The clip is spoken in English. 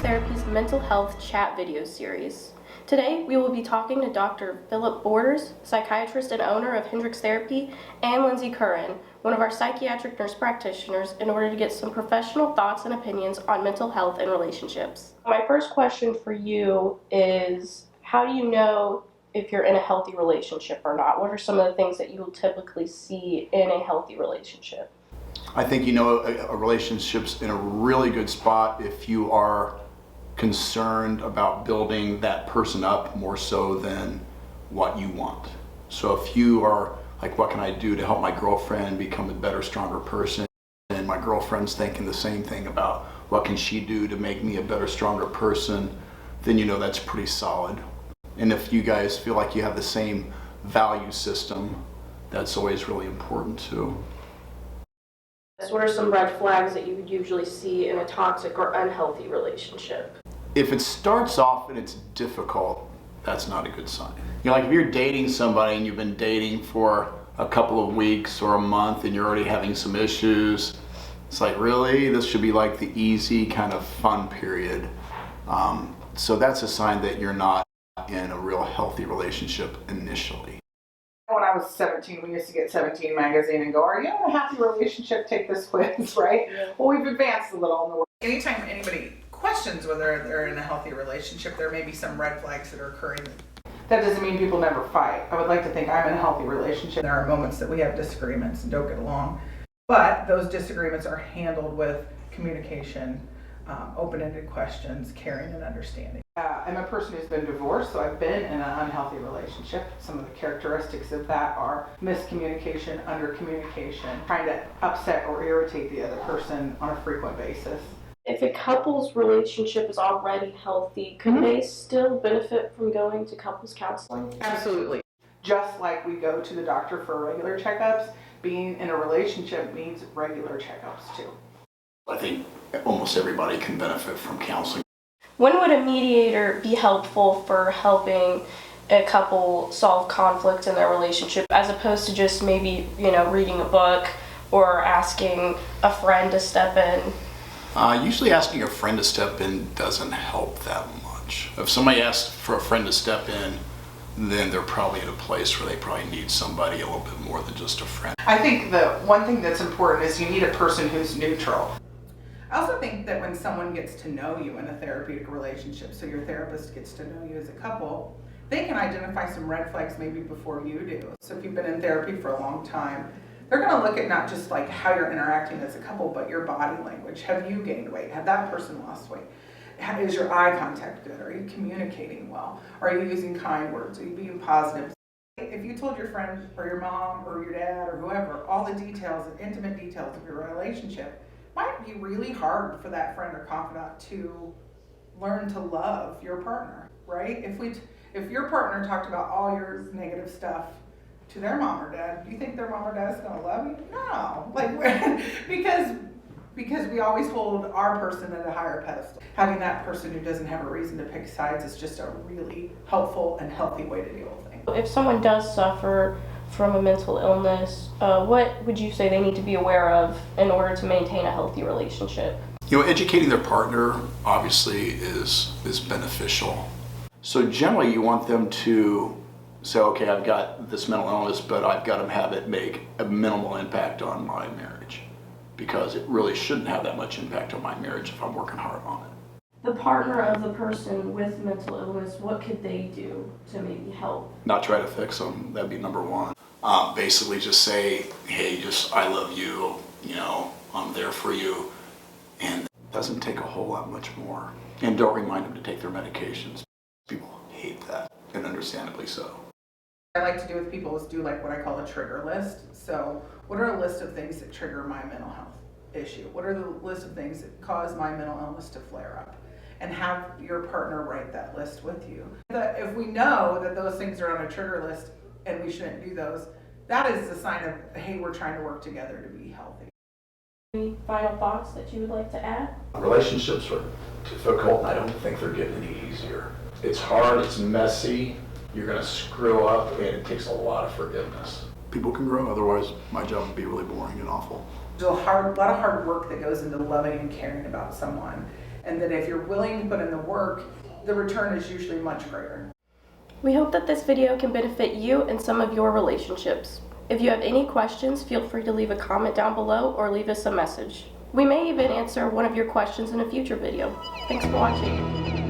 Therapy's mental health chat video series. Today, we will be talking to Dr. Philip Borders, psychiatrist and owner of Hendricks Therapy, and Lyndsay Curran, one of our psychiatric nurse practitioners, in order to get some professional thoughts and opinions on mental health and relationships. My first question for you is, how do you know if you're in a healthy relationship or not? What are some of the things that you will typically see in a healthy relationship? I think a relationship's in a really good spot if you are concerned about building that person up more so than what you want. So if you are like, what can I do to help my girlfriend become a better, stronger person? And my girlfriend's thinking the same thing about what can she do to make me a better, stronger person, then you know that's pretty solid. And if you guys feel like you have the same value system, that's always really important too. What are some red flags that you would usually see in a toxic or unhealthy relationship? If it starts off and it's difficult, that's not a good sign. Like if you're dating somebody and you've been dating for a couple of weeks or a month and you're already having some issues, it's like, really? This should be like the easy kind of fun period. So that's a sign that you're not in a real healthy relationship initially. When I was 17, we used to get 17 magazine and go, are you in a happy relationship? Take this quiz, right? Yeah. Well, we've advanced a little in the world. Anytime anybody questions whether they're in a healthy relationship, there may be some red flags that are occurring. That doesn't mean people never fight. I would like to think I'm in a healthy relationship. There are moments that we have disagreements and don't get along, but those disagreements are handled with communication, open-ended questions, caring and understanding. I'm a person who's been divorced, so I've been in an unhealthy relationship. Some of the characteristics of that are miscommunication, undercommunication, trying to upset or irritate the other person on a frequent basis. If a couple's relationship is already healthy, could they still benefit from going to couples counseling? Absolutely. Just like we go to the doctor for regular checkups, being in a relationship means regular checkups too. I think almost everybody can benefit from counseling. When would a mediator be helpful for helping a couple solve conflict in their relationship, as opposed to just maybe, reading a book or asking a friend to step in? Usually asking a friend to step in doesn't help that much. If somebody asks for a friend to step in, then they're probably in a place where they probably need somebody a little bit more than just a friend. I think the one thing that's important is you need a person who's neutral. I also think that when someone gets to know you in a therapeutic relationship, so your therapist gets to know you as a couple, they can identify some red flags maybe before you do. So if you've been in therapy for a long time, they're going to look at not just like how you're interacting as a couple, but your body language. Have you gained weight? Have that person lost weight? Is your eye contact good? Are you communicating well? Are you using kind words? Are you being positive? If you told your friend or your mom or your dad or whoever all the details and intimate details of your relationship, it might be really hard for that friend or confidant to learn to love your partner, right? If your partner talked about all your negative stuff to their mom or dad, do you think their mom or dad is going to love you? No, because we always hold our person at a higher pedestal. Having that person who doesn't have a reason to pick sides is just a really helpful and healthy way to deal with things. If someone does suffer from a mental illness, what would you say they need to be aware of in order to maintain a healthy relationship? Educating their partner obviously is beneficial. So generally you want them to say, okay, I've got this mental illness, but I've got to have it make a minimal impact on my marriage, because it really shouldn't have that much impact on my marriage if I'm working hard on it. The partner of the person with mental illness, what could they do to maybe help? Not try to fix them. That'd be number one. Basically just say, hey, I love you, I'm there for you. And it doesn't take a whole lot much more. And don't remind them to take their medications. People hate that, and understandably so. What I like to do with people is do like what I call a trigger list. So what are a list of things that trigger my mental health issue? What are the list of things that cause my mental illness to flare up? And have your partner write that list with you. If we know that those things are on a trigger list and we shouldn't do those, that is a sign of, hey, we're trying to work together to be healthy. Any final thoughts that you would like to add? Relationships are difficult, and I don't think they're getting any easier. It's hard, it's messy, you're going to screw up, and it takes a lot of forgiveness. People can grow, otherwise my job would be really boring and awful. There's a lot of hard work that goes into loving and caring about someone. and that if you're willing to put in the work, the return is usually much greater. We hope that this video can benefit you and some of your relationships. If you have any questions, feel free to leave a comment down below or leave us a message. We may even answer one of your questions in a future video. Thanks for watching.